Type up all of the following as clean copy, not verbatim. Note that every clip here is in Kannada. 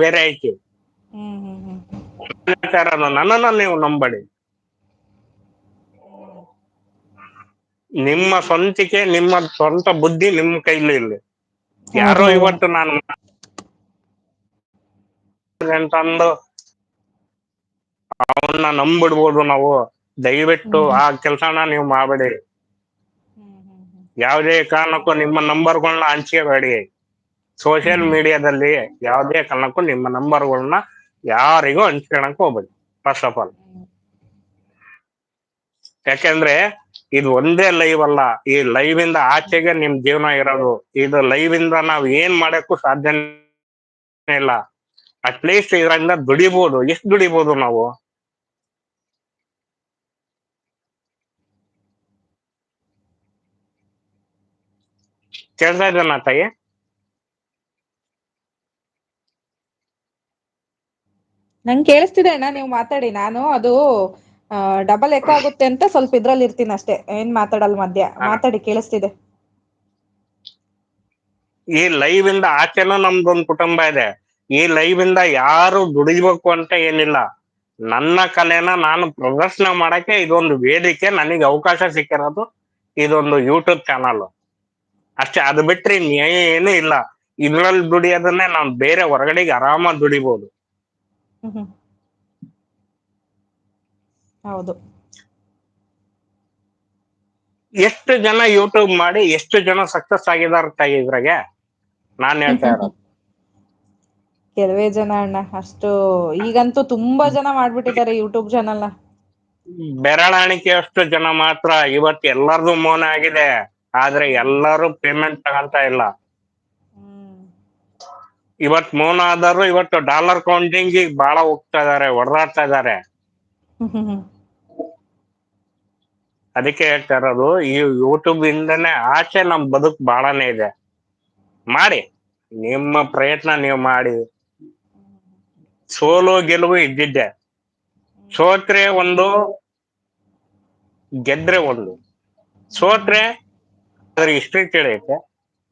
ಬೇರೆ ಐತಿ. ಹ್ಮ್ ಹ್ಮ್ ಹ್ಮ್ ನನ್ನನ್ನ ನೀವು ನಂಬಡಿ. ಹ್ಮ್ ನಿಮ್ಮ ಸ್ವಂತಿಕೆ, ನಿಮ್ಮ ಸ್ವಂತ ಬುದ್ಧಿ ನಿಮ್ಮ ಕೈಲಿ ಇಲ್ಲಿ. ಹೌದು ಯಾರೋ ಹೌದಣ್ಣ. ಇವತ್ತು ನಾನು ಅಂತಂದು ಅವನ್ನ ನಂಬಿಡ್ಬೋದು ನಾವು. ದಯವಿಟ್ಟು ಹ್ಮ್ ಆ ಕೆಲ್ಸನ ನೀವು ಮಾಡಬೇಡಿ. ಹ್ಮ್ ಹ್ಮ್ ಹ್ಮ್ ಯಾವುದೇ ಕಾರಣಕ್ಕೂ ನಿಮ್ಮ ನಂಬರ್ಗಳನ್ನ ಹಂಚ್ಕೋಬೇಡಿ. ಹ್ಮ್ ಸೋಷಿಯಲ್ ಹ್ಮ್ ಮೀಡಿಯಾದಲ್ಲಿ ಯಾವುದೇ ಕಾರಣಕ್ಕೂ ನಿಮ್ಮ ನಂಬರ್ಗಳನ್ನ ಯಾರಿಗೂ ಹಂಚ್ಕೊಳಕ್ ಹೋಗ್ಬೇಡಿ, ಫಸ್ಟ್ ಆಫ್ ಆಲ್. ಯಾಕೆಂದ್ರೆ ಇದು ಒಂದೇ ಲೈವ್ ಅಲ್ಲ. ಈ ಲೈವ್ ಇಂದ ಆಚೆಗೆ ನಿಮ್ ಜೀವನ ಇರೋದು. ಇದು ಲೈವ್ ಇಂದ ನಾವ್ ಏನ್ ಮಾಡಕ್ಕೂ ಸಾಧ್ಯನೇ ಇಲ್ಲ. ಅಟ್ಲೀಸ್ಟ್ ಇದರಿಂದ ದುಡಿಬಹುದು. ಎಷ್ಟು ದುಡಿಬಹುದು ನಾವು? ಕೇಳ್ತಾ ಇದ್ದೇನಾ ತಾಯಿ? ನಂಗೆ ಕೇಳಿಸ್ತಿದೆ ಅಣ್ಣ, ನೀವು ಮಾತಾಡಿ. ನಾನು ಅದು ಡಬಲ್ ಎಕೋ ಆಗುತ್ತೆ ಅಂತ ಸ್ವಲ್ಪ ಇದ್ರಲ್ಲಿ ಇರ್ತೀನಿ ಅಷ್ಟೇ, ಏನ್ ಮಾತಾಡಲ್ ಮಧ್ಯ. ಆ, ಮಾತಾಡಿ, ಕೇಳಿಸ್ತಿದೆ. ಈ ಲೈವ್ ಇಂದ ಆಚೆನೂ ನಮ್ದೊಂದು ಕುಟುಂಬ ಇದೆ. ಈ ಲೈವ್ ಇಂದ ಯಾರು ದುಡಿಬೇಕು ಅಂತ ಏನಿಲ್ಲ. ನನ್ನ ಕಲೆನ ನಾನು ಪ್ರದರ್ಶನ ಮಾಡಕ್ಕೆ ಇದೊಂದು ವೇದಿಕೆ, ನನಗೆ ಅವಕಾಶ ಸಿಕ್ಕಿರೋದು ಇದೊಂದು ಯೂಟ್ಯೂಬ್ ಚಾನಲ್ ಅಷ್ಟೇ. ಅದು ಬಿಟ್ರೆ ಇನ್ನೇನು ಇಲ್ಲ. ಇದ್ರಲ್ಲಿ ದುಡಿಯೋದನ್ನೇ ನಾವು ಬೇರೆ ಹೊರಗಡೆಗೆ ಆರಾಮಾಗಿ ದುಡಿಬಹುದು. ಹ್ಮ್ ಹ್ಮ್ ಹೌದು. ಎಷ್ಟು ಜನ ಯೂಟ್ಯೂಬ್ ಮಾಡಿ ಎಷ್ಟು ಜನ ಸಕ್ಸಸ್ ಆಗಿದಾರ ತಾಯಿ ಇದ್ರಾಗೆ, ನಾನ್ ಹೇಳ್ತಾ ಇರೋದು. ಕೆಲವೇ ಜನ ಅಣ್ಣ ಅಷ್ಟು. ಈಗಂತೂ ತುಂಬಾ ಜನ ಮಾಡ್ಬಿಟ್ಟಿದ್ದಾರೆ ಯೂಟ್ಯೂಬ್ ಚಾನಲ್ನ. ಬೆರಳಾಣಿಕೆಯಷ್ಟು ಜನ ಮಾತ್ರ. ಇವತ್ತು ಎಲ್ಲರದು ಮೌನ ಆಗಿದೆ. ಆದ್ರೆ ಎಲ್ಲರೂ ಪೇಮೆಂಟ್ ತಗೊಂತ ಇಲ್ಲ. ಹ್ಮ್ ಇವತ್ ಮೌನ ಆದರೂ ಇವತ್ತು ಡಾಲರ್ ಕೌಂಟಿಂಗ್ ಬಹಳ ಹೋಗ್ತಾ ಇದಾರೆ, ಹೊಡೆದಾಡ್ತಾ ಇದಾರೆ. ಹ್ಮ್ ಹ್ಮ್ ಹ್ಮ್ ಅದಕ್ಕೆ ಹೇಳ್ತಾ ಇರೋದು, ಈ ಯೂಟ್ಯೂಬ್ ಇಂದನೇ ಆಚೆ ನಮ್ ಬದುಕು ಬಹಳನೇ ಇದೆ. ಮಾಡಿ, ನಿಮ್ಮ ಪ್ರಯತ್ನ ನೀವು ಮಾಡಿ. ಸೋಲು ಗೆಲುವು ಇದ್ದಿದ್ದೆ. ಸೋತ್ರೆ ಒಂದು, ಗೆದ್ರೆ ಒಂದು. ಸೋತ್ರೆ ಅದ್ರ ಹಿಸ್ಟ್ರಿ ತಿಳಿಯುತ್ತೆ,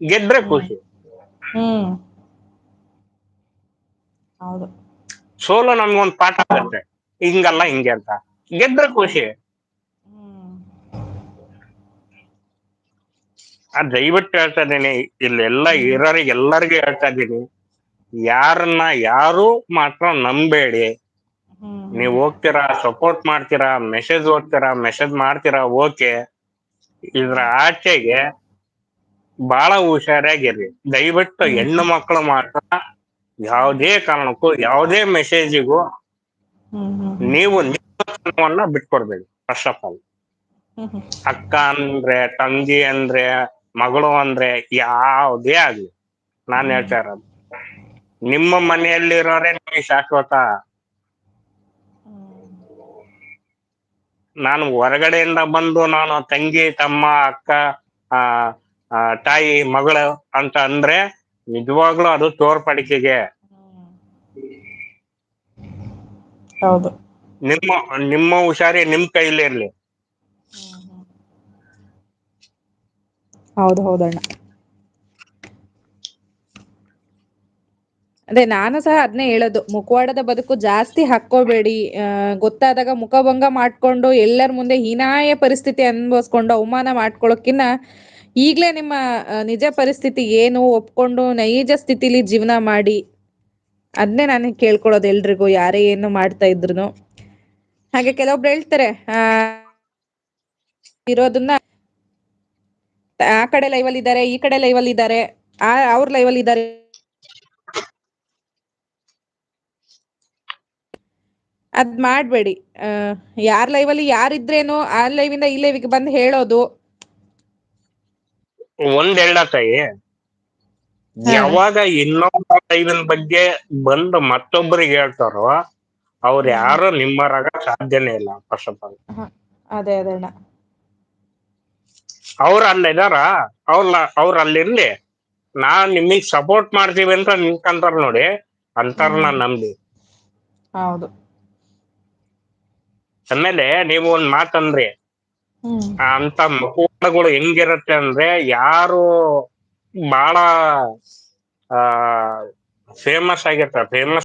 ಗೆದ್ರೆ ಹ್ಮ್ ಖುಷಿ. ಹ್ಮ್ ಹೌದು. ಸೋಲು ನಮ್ಗೊಂದು ಪಾಠ ಆಗುತ್ತೆ, ಹಿಂಗಲ್ಲ ಹಿಂಗೆ ಅಂತ. ಗೆದ್ರೆ ಖುಷಿ. ಹ್ಮ್ ದಯವಿಟ್ಟು ಹೇಳ್ತಾ ಇದ್ದೀನಿ, ಇಲ್ಲೆಲ್ಲ ಇರೋರಿಗೆ ಎಲ್ಲರಿಗೂ ಹೇಳ್ತಾ ಇದ್ದೀನಿ, ಯಾರನ್ನ ಯಾರು ಮಾತ್ರ ನಂಬೇಡಿ. ಹ್ಮ್ ನೀವ್ ಹ್ಮ್ ಹೋಗ್ತೀರಾ, ಸಪೋರ್ಟ್ ಮಾಡ್ತೀರಾ, ಮೆಸೇಜ್ ಓದ್ತೀರಾ, ಮೆಸೇಜ್ ಮಾಡ್ತೀರಾ, ಓಕೆ. ಇದ್ರ ಆಚೆಗೆ ಬಹಳ ಹುಷಾರಾಗಿರ್ರಿ. ದಯವಿಟ್ಟು ಹ್ಮ್ ಹೆಣ್ಣು ಮಕ್ಕಳು ಮಾತ್ರ ಯಾವುದೇ ಕಾರಣಕ್ಕೂ ಯಾವುದೇ ಮೆಸೇಜಿಗೂ ಹ್ಮ್ ಹ್ಮ್ ಹ್ಮ್ ನೀವು ನಿಮ್ಮನ್ನ ಬಿಟ್ಕೊಡ್ಬೇಡಿ, ಫಸ್ಟ್ ಆಫ್ ಆಲ್. ಹ್ಮ್ ಹ್ಮ್ ಅಕ್ಕ ಅಂದ್ರೆ, ತಂಗಿ ಅಂದ್ರೆ, ಮಗಳು ಅಂದ್ರೆ, ಯಾವುದೇ ಆಗ್ಲಿ, ನಾನ್ ಹ್ಮ್ ಹೇಳ್ತಾ ಇರೋದು, ನಿಮ್ಮ ಮನೆಯಲ್ಲಿರೋರೆ ನಿಮಗೆ ಶಾಶ್ವತ. ನಾನು ಹೊರಗಡೆಯಿಂದ ಬಂದು ನಾನು ತಂಗಿ, ತಮ್ಮ, ಅಕ್ಕ, ಆ ತಾಯಿ, ಮಗಳು ಅಂತ ಅಂದ್ರೆ ನಿಜವಾಗ್ಲೂ ಅದು ತೋರ್ಪಡಿಕೆಗೆ. ಹೌದು. ನಿಮ್ಮ ನಿಮ್ಮ ಹುಷಾರಿ ನಿಮ್ ಕೈಲಿ ಇರ್ಲಿ. ಹ್ಮ್ ಹ್ಮ್ ಹೌದು ಹೌದಣ್ಣ. ಅದೇ ನಾನು ಸಹ ಅದ್ನೇ ಹೇಳೋದು, ಮುಖವಾಡದ ಬದುಕು ಜಾಸ್ತಿ ಹಾಕ್ಕೋಬೇಡಿ. ಗೊತ್ತಾದಾಗ ಮುಖಭಂಗ ಮಾಡ್ಕೊಂಡು ಎಲ್ಲರ ಮುಂದೆ ಹೀನಾಯ ಪರಿಸ್ಥಿತಿ ಅನುಭವಿಸ್ಕೊಂಡು ಅವಮಾನ ಮಾಡ್ಕೊಳಕಿನ್ನ ಈಗ್ಲೇ ನಿಮ್ಮ ನಿಜ ಪರಿಸ್ಥಿತಿ ಏನು ಒಪ್ಕೊಂಡು ನೈಜ ಸ್ಥಿತಿಲಿ ಜೀವನ ಮಾಡಿ. ಅದ್ನೇ ನಾನು ಕೇಳ್ಕೊಳ್ಳೋದು ಎಲ್ರಿಗೂ, ಯಾರೇ ಏನು ಮಾಡ್ತಾ ಇದ್ರುನು. ಹಾಗೆ ಕೆಲವೊಬ್ರು ಹೇಳ್ತಾರೆ, ಇರೋದನ್ನ ಆ ಕಡೆ ಲೈವಲ್ ಇದ್ದಾರೆ, ಈ ಕಡೆ ಲೈವಲ್ ಇದ್ದಾರೆ, ಅವ್ರ ಲೈವಲ್ ಇದ್ದಾರೆ, ಅದ್ ಮಾಡ್ಬೇಡಿ. ಯಾರ್ ಲೈವಲ್ಲಿ ಯಾರಿದ್ರೇನು ಆ ಲೈವಿಂದ ಈ ಲೈವಿಗೆ ಬಂದು ಹೇಳೋದು. ಒಂದೆರಡ ತಾಯಿ, ಹಾ ಅಣ್ಣ. ಯಾವಾಗ ಇನ್ನೊಬ್ಬ ಲೈವಿನ ಬಗ್ಗೆ ಬಂದು ಮತ್ತೊಬ್ಬರಿಗೆ ಹೇಳ್ತಾರೋ ಅವ್ರು ಹ್ಮ್ ಯಾರು ನಿಮ್ಮರಾಗ ಸಾಧ್ಯನೇ ಇಲ್ಲ, ಫಸ್ಟ್ ಆಫ್ ಆಲ್. ಹ ಅದೇ ಅಣ್ಣ. ಅವ್ರ ಅಲ್ಲಿದಾರ, ಅವ್ರ ಅಲ್ಲಿರ್ಲಿ. ನಾನ್ ನಿಮಗ್ ಸಪೋರ್ಟ್ ಮಾಡ್ತೀವಿ ಅಂತ ನಿಂತ್ಕಂತಾರ ನೋಡಿ, ಅಂತಾರನ್ನ ಹ್ಮ್ ನಂಬಿ. ಹೌದು. ಆಮೇಲೆ ನೀವು ಒಂದ್ ಮಾತಂದ್ರಿ, ಹ್ಮ್ ಅಂತ ಮುಖವಾಡಗಳು ಹೆಂಗಿರತ್ತೆ ಅಂದ್ರೆ, ಯಾರು ಬಹಳ ಆ ಫೇಮಸ್ ಆಗೈತೆ ಫೇಮಸ್